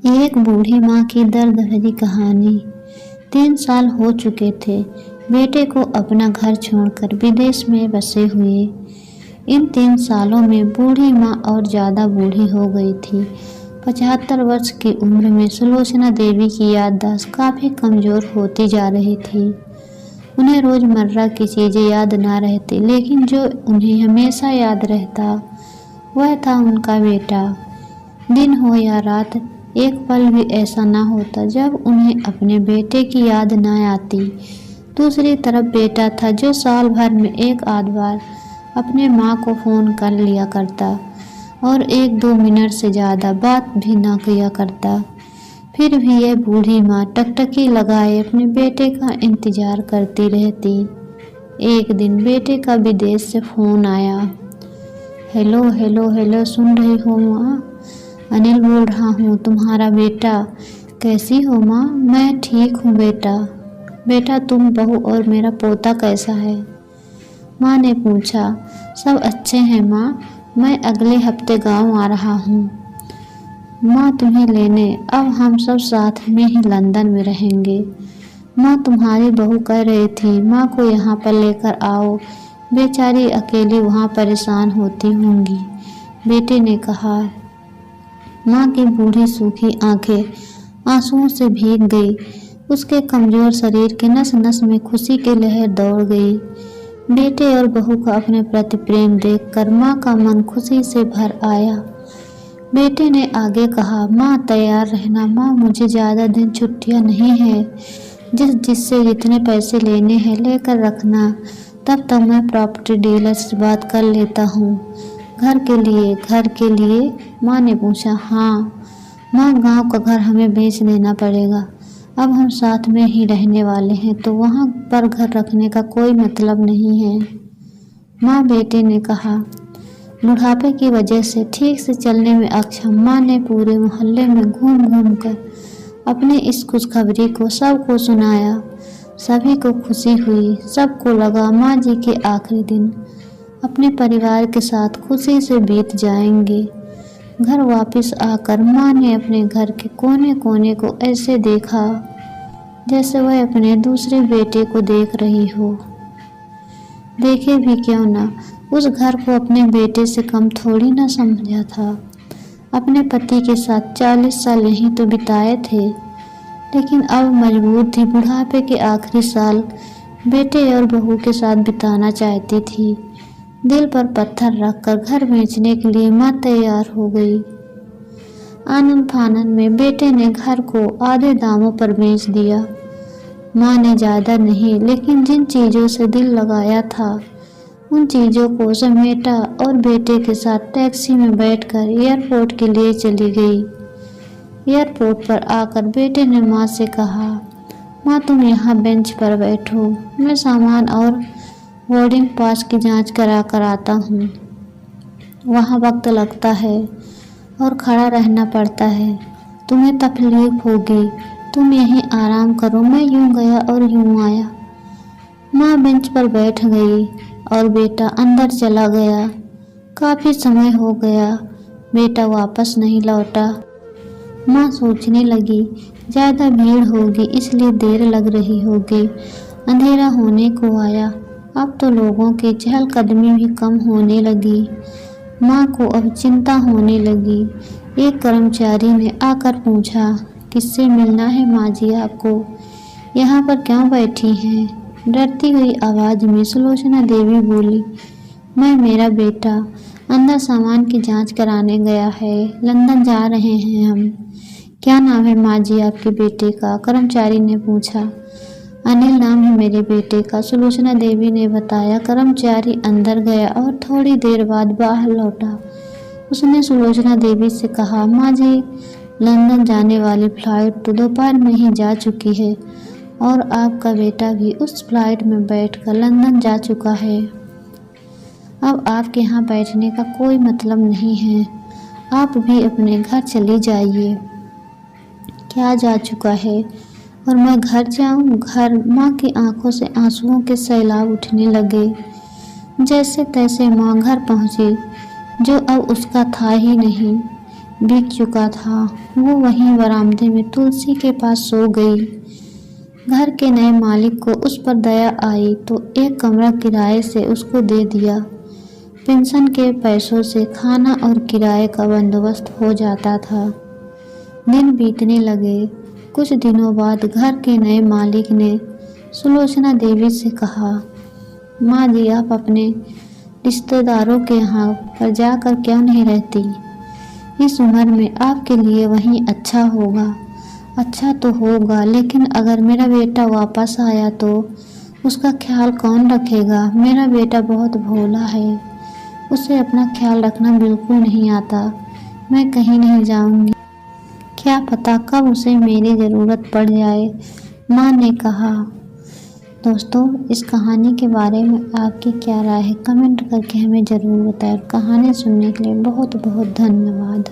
एक बूढ़ी माँ की दर्द भरी कहानी। 3 साल हो चुके थे बेटे को अपना घर छोड़कर विदेश में बसे हुए। इन 3 सालों में बूढ़ी माँ और ज़्यादा बूढ़ी हो गई थी। 75 वर्ष की उम्र में सुलोचना देवी की याददाश्त काफ़ी कमज़ोर होती जा रही थी। उन्हें रोज़मर्रा की चीज़ें याद ना रहती, लेकिन जो उन्हें हमेशा याद रहता वह था उनका बेटा। दिन हो या रात, एक पल भी ऐसा ना होता जब उन्हें अपने बेटे की याद ना आती। दूसरी तरफ बेटा था जो साल भर में एक आध बार अपने माँ को फ़ोन कर लिया करता और 1-2 मिनट से ज़्यादा बात भी ना किया करता। फिर भी यह बूढ़ी माँ टकटकी लगाए अपने बेटे का इंतज़ार करती रहती। एक दिन बेटे का विदेश से फ़ोन आया। हेलो हेलो हेलो, सुन रही हो माँ? अनिल बोल रहा हूँ, तुम्हारा बेटा। कैसी हो माँ? मैं ठीक हूँ बेटा। बेटा तुम, बहू और मेरा पोता कैसा है? माँ ने पूछा। सब अच्छे हैं माँ, मैं अगले हफ्ते गांव आ रहा हूँ माँ तुम्हें लेने। अब हम सब साथ में ही लंदन में रहेंगे। माँ तुम्हारी बहू कह रही थी माँ को यहाँ पर लेकर आओ, बेचारी अकेली वहाँ परेशान होती होंगी, बेटे ने कहा। माँ की बूढ़ी सूखी आंखें आंसुओं से भीग गई। उसके कमज़ोर शरीर के नस नस में खुशी की लहर दौड़ गई। बेटे और बहू का अपने प्रति प्रेम देखकर माँ का मन खुशी से भर आया। बेटे ने आगे कहा, माँ तैयार रहना माँ, मुझे ज़्यादा दिन छुट्टियाँ नहीं है। जिससे जितने पैसे लेने हैं लेकर रखना, तब तक मैं प्रॉपर्टी डीलर से बात कर लेता हूँ। घर के लिए? माँ ने पूछा। हाँ माँ, गांव का घर हमें बेच देना पड़ेगा। अब हम साथ में ही रहने वाले हैं तो वहाँ पर घर रखने का कोई मतलब नहीं है माँ, बेटे ने कहा। बुढ़ापे की वजह से ठीक से चलने में अक्षम माँ ने पूरे मोहल्ले में घूम घूम कर अपनी इस खुशखबरी को सबको सुनाया। सभी को खुशी हुई। सबको लगा माँ जी के आखिरी दिन अपने परिवार के साथ खुशी से बीत जाएंगे। घर वापस आकर माँ ने अपने घर के कोने कोने को ऐसे देखा जैसे वह अपने दूसरे बेटे को देख रही हो। देखे भी क्यों ना, उस घर को अपने बेटे से कम थोड़ी ना समझा था। अपने पति के साथ 40 साल यहीं तो बिताए थे, लेकिन अब मजबूर थी बुढ़ापे के आखिरी साल बेटे और बहू के साथ बिताना चाहती थी। दिल पर पत्थर रखकर घर बेचने के लिए माँ तैयार हो गई। आनन फानन में बेटे ने घर को आधे दामों पर बेच दिया। माँ ने ज़्यादा नहीं, लेकिन जिन चीज़ों से दिल लगाया था उन चीज़ों को समेटा और बेटे के साथ टैक्सी में बैठकर एयरपोर्ट के लिए चली गई। एयरपोर्ट पर आकर बेटे ने माँ से कहा, माँ तुम यहाँ बेंच पर बैठो, मैं सामान और बोर्डिंग पास की जांच करा कर आता हूँ। वहाँ वक्त लगता है और खड़ा रहना पड़ता है, तुम्हें तकलीफ होगी, तुम यहीं आराम करो। मैं यूँ गया और यूँ आया। माँ बेंच पर बैठ गई और बेटा अंदर चला गया। काफ़ी समय हो गया, बेटा वापस नहीं लौटा। माँ सोचने लगी, ज़्यादा भीड़ होगी इसलिए देर लग रही होगी। अंधेरा होने को आया। अब तो लोगों की चहलकदमी भी कम होने लगी। माँ को अब चिंता होने लगी। एक कर्मचारी ने आकर पूछा, किससे मिलना है माँ जी आपको? यहाँ पर क्यों बैठी हैं? डरती हुई आवाज़ में सुलोचना देवी बोली, मैं, मेरा बेटा अंदर सामान की जांच कराने गया है, लंदन जा रहे हैं हम। क्या नाम है माँ जी आपके बेटे का? कर्मचारी ने पूछा। अनिल नाम है मेरे बेटे का, सुलोचना देवी ने बताया। कर्मचारी अंदर गया और थोड़ी देर बाद बाहर लौटा। उसने सुलोचना देवी से कहा, माँ जी लंदन जाने वाली फ्लाइट तो दोपहर में ही जा चुकी है और आपका बेटा भी उस फ्लाइट में बैठकर लंदन जा चुका है। अब आपके यहाँ बैठने का कोई मतलब नहीं है, आप भी अपने घर चली जाइए। क्या जा चुका है और मैं घर जाऊं? घर? माँ की आंखों से आंसुओं के सैलाब उठने लगे। जैसे तैसे माँ घर पहुँची, जो अब उसका था ही नहीं। बिक चुका था। वो वहीं बरामदे में तुलसी के पास सो गई। घर के नए मालिक को उस पर दया आई तो एक कमरा किराए से उसको दे दिया। पेंशन के पैसों से खाना और किराए का बंदोबस्त हो जाता था। दिन बीतने लगे। कुछ दिनों बाद घर के नए मालिक ने सुलोचना देवी से कहा, माँ जी, आप अपने रिश्तेदारों के यहाँ पर जाकर क्यों नहीं रहती? इस उम्र में आपके लिए वहीं अच्छा होगा। अच्छा तो होगा, लेकिन अगर मेरा बेटा वापस आया तो उसका ख्याल कौन रखेगा? मेरा बेटा बहुत भोला है, उसे अपना ख्याल रखना बिल्कुल नहीं आता। मैं कहीं नहीं जाऊंगी, क्या पता कब उसे मेरी ज़रूरत पड़ जाए, माँ ने कहा। दोस्तों, इस कहानी के बारे में आपकी क्या राय है? कमेंट करके हमें ज़रूर बताएं। कहानी सुनने के लिए बहुत बहुत धन्यवाद।